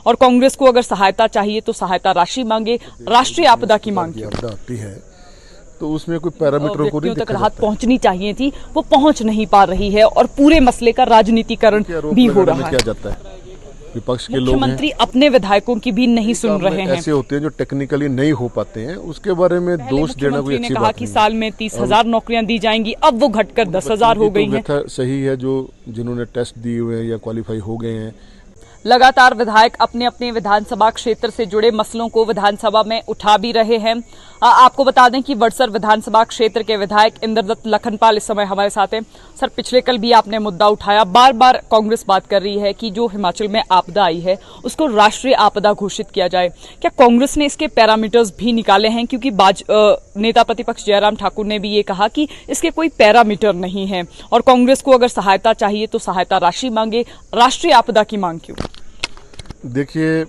और कांग्रेस को अगर सहायता चाहिए तो सहायता राशि मांगे, राष्ट्रीय आपदा की मांग क्यों? आपदा आती है तो उसमें कोई पैरामीटरों को नहीं तक देखा राहत जाता है। पहुंचनी चाहिए थी, वो पहुंच नहीं पा रही है और पूरे मसले का राजनीतिकरण भी हो रहा है। क्या जाता है, विपक्ष के लोग हैं, मुख्यमंत्री अपने विधायकों की भी नहीं सुन रहे हैं। ऐसे होते हैं जो टेक्निकली नहीं हो पाते हैं, उसके बारे में दोष देना कोई अच्छी बात नहीं। कहा कि साल में 30,000 नौकरियां दी जाएंगी, अब वो घटकर 10,000 हो गई हैं। सही है, जो जिन्होंने टेस्ट दिए हुए हैं या क्वालिफाई हो गए हैं। लगातार विधायक अपने अपने विधानसभा क्षेत्र से जुड़े मसलों को विधानसभा में उठा भी रहे हैं। आपको बता दें कि बड़सर विधानसभा क्षेत्र के विधायक इंद्रदत्त लखनपाल इस समय हमारे साथ हैं। सर, पिछले कल भी आपने मुद्दा उठाया, बार बार कांग्रेस बात कर रही है कि जो हिमाचल में आपदा आई है उसको राष्ट्रीय आपदा घोषित किया जाए। क्या कांग्रेस ने इसके पैरामीटर्स भी निकाले हैं? क्योंकि नेता प्रतिपक्ष जयराम ठाकुर ने भी ये कहा कि इसके कोई पैरामीटर नहीं है और कांग्रेस को अगर सहायता चाहिए तो सहायता राशि मांगे, राष्ट्रीय आपदा की मांग क्यों? देखिए,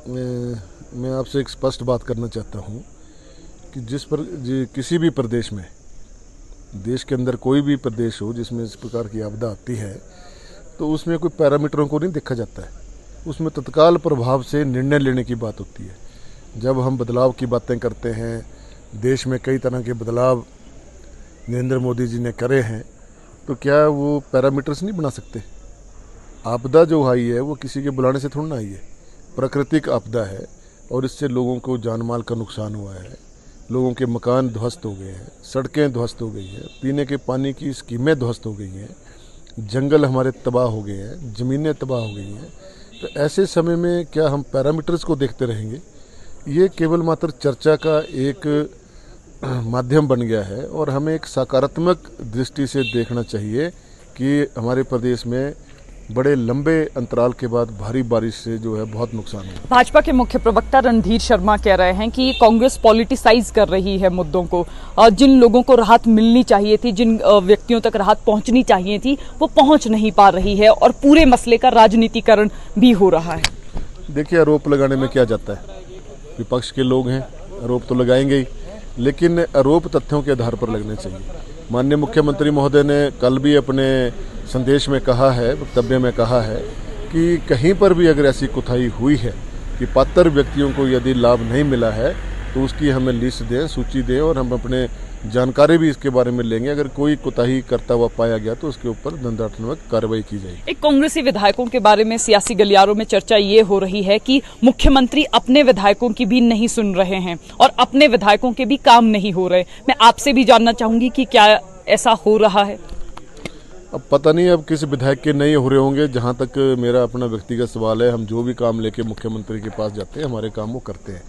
मैं आपसे एक स्पष्ट बात करना चाहता हूँ कि किसी भी प्रदेश में, देश के अंदर कोई भी प्रदेश हो जिसमें इस प्रकार की आपदा आती है तो उसमें कोई पैरामीटरों को नहीं देखा जाता है। उसमें तत्काल प्रभाव से निर्णय लेने की बात होती है। जब हम बदलाव की बातें करते हैं, देश में कई तरह के बदलाव नरेंद्र मोदी जी ने करे हैं, तो क्या वो पैरामीटर्स नहीं बना सकते? आपदा जो आई है वो किसी के बुलाने से थोड़ी ना आई है, प्राकृतिक आपदा है और इससे लोगों को जान माल का नुकसान हुआ है, लोगों के मकान ध्वस्त हो गए हैं, सड़कें ध्वस्त हो गई हैं, पीने के पानी की स्कीमें ध्वस्त हो गई हैं, जंगल हमारे तबाह हो गए हैं, ज़मीनें तबाह हो गई हैं। तो ऐसे समय में क्या हम पैरामीटर्स को देखते रहेंगे? ये केवल मात्र चर्चा का एक माध्यम बन गया है और हमें एक सकारात्मक दृष्टि से देखना चाहिए कि हमारे प्रदेश में बड़े लंबे अंतराल के बाद भारी बारिश से जो है बहुत नुकसान हुआ। भाजपा के मुख्य प्रवक्ता रणधीर शर्मा कह रहे हैं कि कांग्रेस पॉलिटिसाइज कर रही है मुद्दों को। जिन लोगों को राहत मिलनी चाहिए थी, जिन व्यक्तियों तक राहत पहुंचनी चाहिए थी, वो पहुंच नहीं पा रही है और पूरे मसले का राजनीतिकरण भी हो रहा है। देखिए, आरोप लगाने में क्या जाता है, विपक्ष के लोग हैं, आरोप तो लगाएंगे ही, लेकिन आरोप तथ्यों के आधार पर लगने चाहिए। माननीय मुख्यमंत्री महोदय ने कल भी अपने संदेश में कहा है, वक्तव्य में कहा है कि कहीं पर भी अगर ऐसी कोताही हुई है कि पात्र व्यक्तियों को यदि लाभ नहीं मिला है तो उसकी हमें लिस्ट दें, सूची दें और हम अपने जानकारी भी इसके बारे में लेंगे। अगर कोई कोताही करता हुआ पाया गया तो उसके ऊपर दंडात्मक कार्रवाई की जाएगी। एक कांग्रेसी विधायकों के बारे में सियासी गलियारों में चर्चा ये हो रही है कि मुख्यमंत्री अपने विधायकों की भी नहीं सुन रहे हैं और अपने विधायकों के भी काम नहीं हो रहे। मैं आपसे भी जानना चाहूंगी कि क्या ऐसा हो रहा है? अब पता नहीं अब किस विधायक के नहीं हो रहे होंगे। जहाँ तक मेरा अपना व्यक्तिगत सवाल है, हम जो भी काम लेके मुख्यमंत्री के पास जाते हैं, हमारे काम वो करते हैं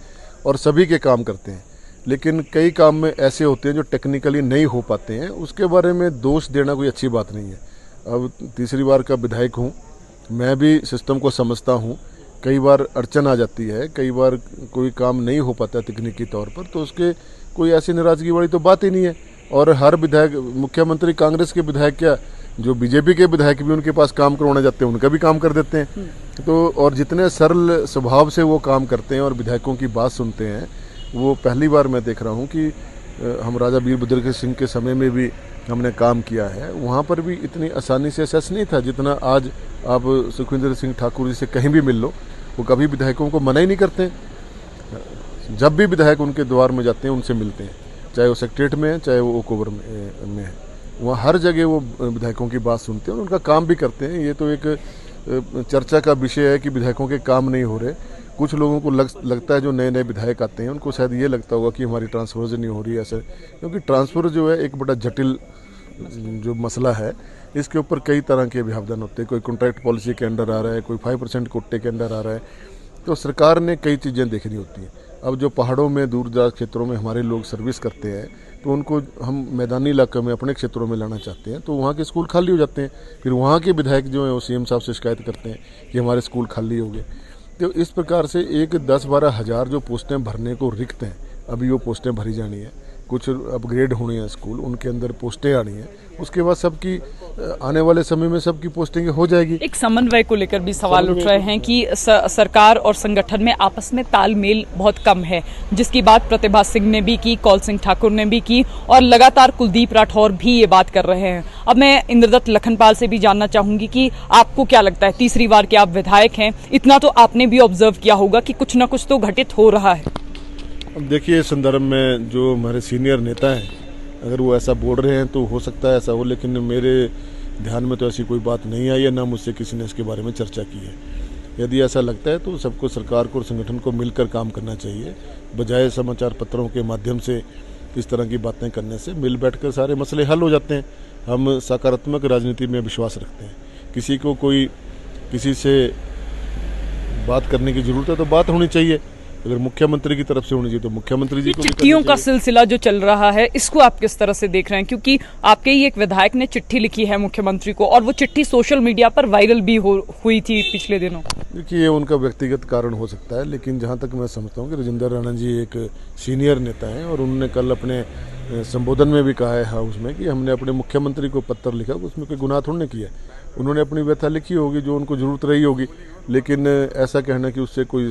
और सभी के काम करते हैं, लेकिन कई काम में ऐसे होते हैं जो टेक्निकली नहीं हो पाते हैं। उसके बारे में दोष देना कोई अच्छी बात नहीं है। अब तीसरी बार का विधायक हूँ, मैं भी सिस्टम को समझता हूँ। कई बार अड़चन आ जाती है, कई बार कोई काम नहीं हो पाता तकनीकी तौर पर, तो उसके कोई ऐसी नाराज़गी वाली तो बात ही नहीं है। और हर विधायक, मुख्यमंत्री कांग्रेस के विधायक क्या, जो बीजेपी के विधायक भी उनके पास काम करवाने जाते हैं, उनका भी काम कर देते हैं। तो और जितने सरल स्वभाव से वो काम करते हैं और विधायकों की बात सुनते हैं, वो पहली बार मैं देख रहा हूँ कि हम राजा वीरभद्र सिंह के समय में भी हमने काम किया है, वहाँ पर भी इतनी आसानी से असेस नहीं था जितना आज आप सुखविंदर सिंह ठाकुर जी से कहीं भी मिल लो, वो कभी विधायकों को मना ही नहीं करते। जब भी विधायक उनके द्वार में जाते हैं उनसे मिलते हैं, चाहे वो सेक्रेटरीट में है, चाहे वो ओक ओवर में है, वहाँ हर जगह वो विधायकों की बात सुनते हैं और उनका काम भी करते हैं। ये तो एक चर्चा का विषय है कि विधायकों के काम नहीं हो रहे। कुछ लोगों को लगता है, जो नए नए विधायक आते हैं उनको शायद ये लगता होगा कि हमारी ट्रांसफर नहीं हो रही है ऐसे, क्योंकि ट्रांसफर जो है एक बड़ा जटिल जो मसला है, इसके ऊपर कई तरह के व्यवधान होते हैं। कोई कॉन्ट्रैक्ट पॉलिसी के अंडर आ रहा है, कोई 5% कोटे के अंडर आ रहा है, तो सरकार ने कई चीज़ें देखनी होती हैं। अब जो पहाड़ों में, दूर दराज क्षेत्रों में हमारे लोग सर्विस करते हैं, तो उनको हम मैदानी इलाके में अपने क्षेत्रों में लाना चाहते हैं, तो वहाँ के स्कूल खाली हो जाते हैं। फिर वहाँ के विधायक जो हैं वो सीएम साहब से शिकायत करते हैं कि हमारे स्कूल खाली हो गए। तो इस प्रकार से एक 10-12 हज़ार जो पोस्टें भरने को रिक्त हैं, अभी वो पोस्टें भरी जानी है। कुछ अपग्रेड होने हैं स्कूल, उनके अंदर पोस्टें आनी है, उसके बाद सबकी आने वाले समय में सबकी पोस्टिंग हो जाएगी। एक समन्वय को लेकर भी सवाल उठ रहे हैं कि सरकार और संगठन में आपस में तालमेल बहुत कम है, जिसकी बात प्रतिभा सिंह ने भी की, कौल सिंह ठाकुर ने भी की और लगातार कुलदीप राठौर भी ये बात कर रहे हैं। अब मैं इंद्रदत्त लखनपाल से भी जानना चाहूंगी कि आपको क्या लगता है, तीसरी बार के आप विधायक हैं, इतना तो आपने भी ऑब्जर्व किया होगा कि कुछ ना कुछ तो घटित हो रहा है। अब देखिए, इस संदर्भ में जो हमारे सीनियर नेता हैं, अगर वो ऐसा बोल रहे हैं तो हो सकता है ऐसा हो, लेकिन मेरे ध्यान में तो ऐसी कोई बात नहीं आई है, ना मुझसे किसी ने इसके बारे में चर्चा की है। यदि ऐसा लगता है तो सबको, सरकार को और संगठन को मिलकर काम करना चाहिए, बजाय समाचार पत्रों के माध्यम से इस तरह की बातें करने से। मिल बैठकर सारे मसले हल हो जाते हैं। हम सकारात्मक राजनीति में विश्वास रखते हैं। किसी को कोई किसी से बात करने की जरूरत है तो बात होनी चाहिए, अगर मुख्यमंत्री की तरफ से होनी चाहिए तो मुख्यमंत्री जी को भी चिट्ठियों का सिलसिला जो चल रहा है, इसको आप किस तरह से देख रहे हैं? क्योंकि आपके ही एक विधायक ने चिट्ठी लिखी है मुख्यमंत्री को और वो चिट्ठी सोशल मीडिया पर वायरल भी हुई थी पिछले दिनों। देखिए, ये उनका व्यक्तिगत कारण हो सकता है, लेकिन जहां तक मैं समझता हूं कि राजेंद्र राणा जी एक सीनियर नेता हैं और उन्होंने कल अपने संबोधन में भी कहा है हाउस में कि हमने अपने मुख्यमंत्री को पत्र लिखा, उसमें कोई गुनाह थोड़ी नहीं किया। उन्होंने अपनी व्यथा लिखी होगी जो उनको जरूरत रही होगी, लेकिन ऐसा कहना कि उससे कोई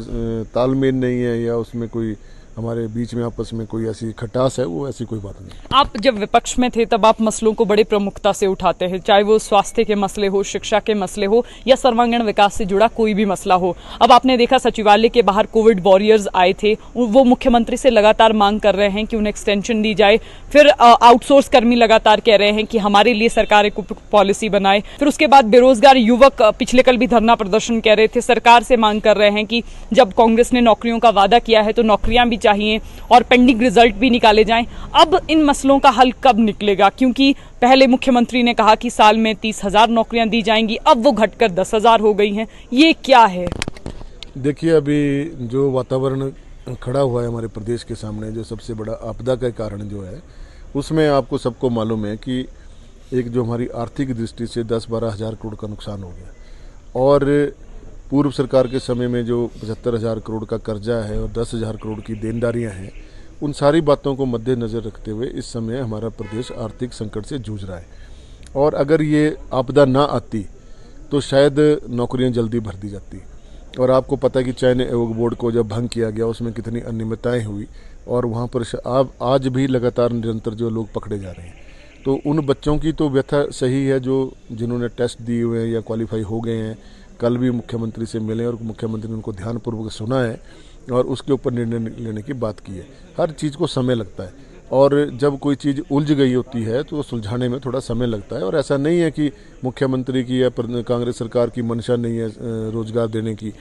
तालमेल नहीं है या उसमें कोई हमारे बीच में आपस में कोई ऐसी खटास है, वो ऐसी कोई बात नहीं। आप जब विपक्ष में थे तब आप मसलों को बड़े प्रमुखता से उठाते हैं, चाहे वो स्वास्थ्य के मसले हो, शिक्षा के मसले हो या सर्वांगीण विकास से जुड़ा कोई भी मसला हो। अब आपने देखा सचिवालय के बाहर कोविड वॉरियर्स आए थे, वो मुख्यमंत्री से लगातार मांग कर रहे हैं कि उन्हें एक्सटेंशन दी जाए। फिर आउटसोर्स कर्मी लगातार कह रहे हैं कि हमारे लिए सरकार एक पॉलिसी बनाए। फिर उसके बाद बेरोजगार युवक पिछले कल भी धरना प्रदर्शन कर रहे थे, सरकार से मांग कर रहे हैं कि जब कांग्रेस ने नौकरियों का वादा किया है तो नौकरियां भी चाहिए और पेंडिंग रिजल्ट भी निकाले जाएं। अब इन मसलों का हल कब निकलेगा? क्योंकि पहले मुख्यमंत्री ने कहा कि साल में 30,000 नौकरियां दी जाएंगी, अब वो घटकर 10,000 हो गई हैं। ये क्या है? देखिए, अभी जो वातावरण खड़ा हुआ है हमारे प्रदेश के सामने, जो सबसे बड़ा आपदा का कारण जो है, उसमें आपको सबको मालूम है कि एक जो हमारी आर्थिक दृष्टि से 10-12 हज़ार करोड़ का नुकसान हो गया और पूर्व सरकार के समय में जो 75,000 करोड़ का कर्जा है और 10,000 करोड़ की देनदारियां हैं, उन सारी बातों को मद्देनज़र रखते हुए इस समय हमारा प्रदेश आर्थिक संकट से जूझ रहा है। और अगर ये आपदा ना आती तो शायद नौकरियां जल्दी भर दी जाती। और आपको पता है कि चयन आयोग बोर्ड को जब भंग किया गया, उसमें कितनी अनियमितताएँ हुई और वहाँ पर आज भी लगातार निरंतर जो लोग पकड़े जा रहे हैं। तो उन बच्चों की तो व्यथा सही है जो जिन्होंने टेस्ट दिए हुए हैं या क्वालिफाई हो गए हैं। कल भी मुख्यमंत्री से मिले और मुख्यमंत्री ने उनको ध्यानपूर्वक सुना है और उसके ऊपर निर्णय लेने की बात की है। हर चीज़ को समय लगता है और जब कोई चीज़ उलझ गई होती है तो सुलझाने में थोड़ा समय लगता है। और ऐसा नहीं है कि मुख्यमंत्री की या कांग्रेस सरकार की मंशा नहीं है रोजगार देने की।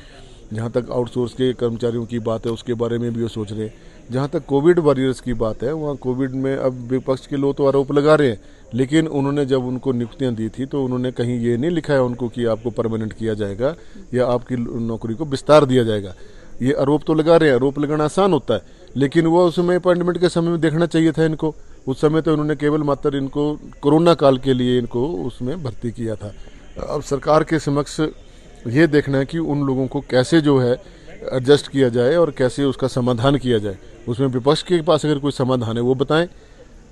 जहाँ तक आउटसोर्स के कर्मचारियों की बात है उसके बारे में भी वो सोच रहे हैं। जहाँ तक कोविड वॉरियर्स की बात है, वहाँ कोविड में अब विपक्ष के लोग तो आरोप लगा रहे हैं, लेकिन उन्होंने जब उनको नियुक्तियां दी थी तो उन्होंने कहीं ये नहीं लिखा है उनको कि आपको परमानेंट किया जाएगा या आपकी नौकरी को विस्तार दिया जाएगा। ये आरोप तो लगा रहे हैं, आरोप लगाना आसान होता है, लेकिन वो उस समय अपॉइंटमेंट के समय में देखना चाहिए था इनको। उस समय तो उन्होंने केवल मात्र इनको कोरोना काल के लिए इनको उसमें भर्ती किया था। अब सरकार के समक्ष ये देखना है कि उन लोगों को कैसे जो है एडजस्ट किया जाए और कैसे उसका समाधान किया जाए। उसमें विपक्ष के पास अगर कोई समाधान है वो बताएं,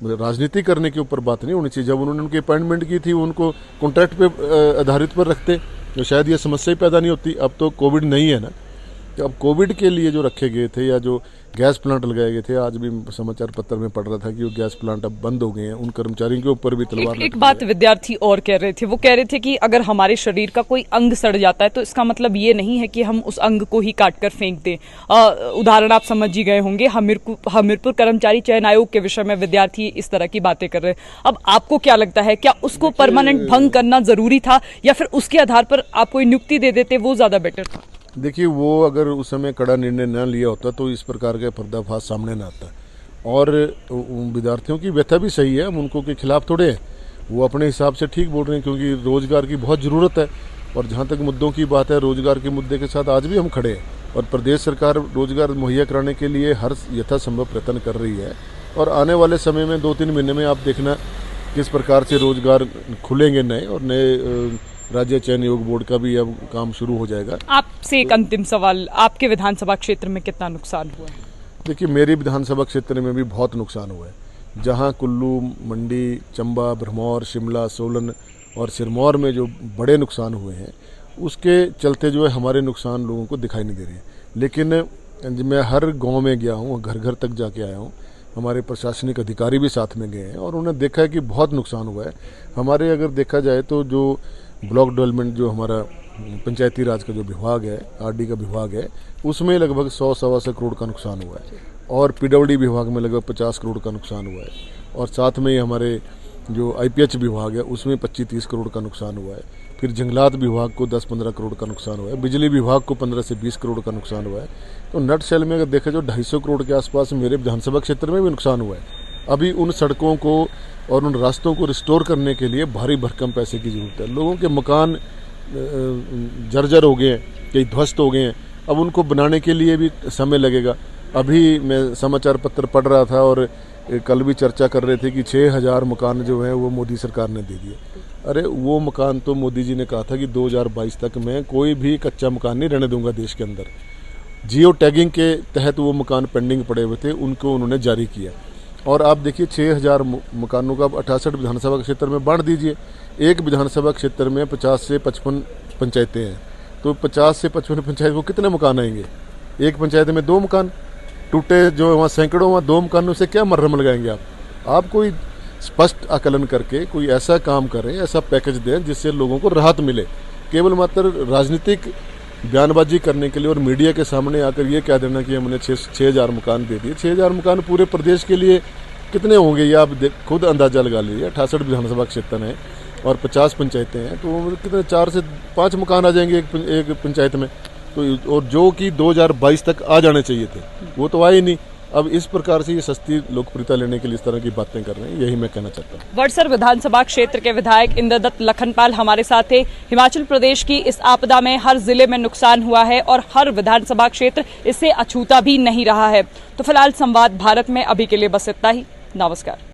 राजनीति करने के ऊपर बात नहीं होनी चाहिए। जब उन्होंने उनकी अपॉइंटमेंट की थी उनको कॉन्ट्रैक्ट पे आधारित पर रखते तो शायद ये समस्या ही पैदा नहीं होती। अब तो कोविड नहीं है ना, तो अब कोविड के लिए जो रखे गए थे या जो गैस प्लांट लगाए गए थे, आज भी समाचार पत्र में पढ़ रहा था कि वो गैस प्लांट अब बंद हो गए हैं, उन कर्मचारियों के ऊपर भी तलवार एक बात विद्यार्थी और कह रहे थे, वो कह रहे थे कि अगर हमारे शरीर का कोई अंग सड़ जाता है तो इसका मतलब ये नहीं है कि हम उस अंग को ही काट कर फेंक दें। उदाहरण आप समझ ही गए होंगे, हमीरपुर कर्मचारी चयन आयोग के विषय में विद्यार्थी इस तरह की बातें कर रहे हैं। अब आपको क्या लगता है, क्या उसको परमानेंट भंग करना जरूरी था या फिर उसके आधार पर आप कोई नियुक्ति दे देते वो ज्यादा बेटर था? देखिए, वो अगर उस समय कड़ा निर्णय न लिया होता तो इस प्रकार का पर्दाफाश सामने न आता। और विद्यार्थियों की व्यथा भी सही है, हम उनको के खिलाफ थोड़े हैं, वो अपने हिसाब से ठीक बोल रहे हैं क्योंकि रोजगार की बहुत ज़रूरत है। और जहाँ तक मुद्दों की बात है, रोजगार के मुद्दे के साथ आज भी हम खड़े हैं और प्रदेश सरकार रोजगार मुहैया कराने के लिए हर यथासंभव प्रयत्न कर रही है। और आने वाले समय में 2-3 महीने में आप देखना किस प्रकार से रोजगार खुलेंगे नए, और नए राज्य चयन आयोग बोर्ड का भी अब काम शुरू हो जाएगा। आपसे एक अंतिम सवाल, आपके विधानसभा क्षेत्र में कितना नुकसान हुआ है? देखिए, मेरे विधानसभा क्षेत्र में भी बहुत नुकसान हुआ है जहां कुल्लू, मंडी, चंबा, भरमौर, शिमला, सोलन और सिरमौर में जो बड़े नुकसान हुए हैं, उसके चलते जो है हमारे नुकसान लोगों को दिखाई नहीं दे रहे हैं। लेकिन मैं हर गांव में गया हूं, घर घर तक जाके आया हूं, हमारे प्रशासनिक अधिकारी भी साथ में गए हैं और उन्होंने देखा है कि बहुत नुकसान हुआ है। हमारे अगर देखा जाए तो जो ब्लॉक डेवलपमेंट जो हमारा पंचायती राज का जो विभाग है, आरडी का विभाग है, उसमें लगभग 100-125 करोड़ का नुकसान हुआ है और पीडब्ल्यूडी विभाग में लगभग 50 करोड़ का नुकसान हुआ है और साथ में ही हमारे जो आईपीएच विभाग है उसमें 25-30 करोड़ का नुकसान हुआ है। फिर जंगलात विभाग को 10-15 करोड़ का नुकसान हुआ है, बिजली विभाग को 15 से 20 करोड़ का नुकसान हुआ है। तो नट शेल में अगर देखा जाए 250 करोड़ के आसपास मेरे विधानसभा क्षेत्र में भी नुकसान हुआ है। अभी उन सड़कों को और उन रास्तों को रिस्टोर करने के लिए भारी भरकम पैसे की जरूरत है। लोगों के मकान जर्जर हो गए हैं, कई ध्वस्त हो गए हैं, अब उनको बनाने के लिए भी समय लगेगा। अभी मैं समाचार पत्र पढ़ रहा था और कल भी चर्चा कर रहे थे कि 6000 मकान जो हैं वो मोदी सरकार ने दे दिए। अरे वो मकान तो मोदी जी ने कहा था कि 2022 तक मैं कोई भी कच्चा मकान नहीं रहने दूंगा देश के अंदर। जियो टैगिंग के तहत वो मकान पेंडिंग पड़े हुए थे, उनको उन्होंने जारी किया। और आप देखिए 6000 मकानों का 68 विधानसभा क्षेत्र में बांट दीजिए। एक विधानसभा क्षेत्र में 50 से 55 पंचायतें हैं, तो 50 से 55 पंचायत को कितने मकान आएंगे? एक पंचायत में 2 मकान टूटे, जो वहाँ सैकड़ों, वहाँ 2 मकानों से क्या मरहम लगाएंगे आप कोई स्पष्ट आकलन करके कोई ऐसा काम करें, ऐसा पैकेज दें जिससे लोगों को राहत मिले। केवल मात्र राजनीतिक बयानबाजी करने के लिए और मीडिया के सामने आकर ये कह देना कि हमने 6000 मकान दे दिए। 6000 मकान पूरे प्रदेश के लिए कितने होंगे ये आप खुद अंदाजा लगा लीजिए। 68 विधानसभा क्षेत्र है और 50 पंचायतें हैं, तो कितने 4 से 5 मकान आ जाएंगे एक पंचायत में। तो और जो कि 2022 तक आ जाने चाहिए थे, वो तो आए ही नहीं। अब इस प्रकार से ये सस्ती लोकप्रियता लेने के लिए इस तरह की बातें कर रहे हैं, यही मैं कहना चाहता हूँ। वडसर विधानसभा क्षेत्र के विधायक इंद्रदत्त लखनपाल हमारे साथ थे। हिमाचल प्रदेश की इस आपदा में हर जिले में नुकसान हुआ है और हर विधानसभा क्षेत्र इससे अछूता भी नहीं रहा है। तो फिलहाल संवाद भारत में अभी के लिए बस इतना ही। नमस्कार।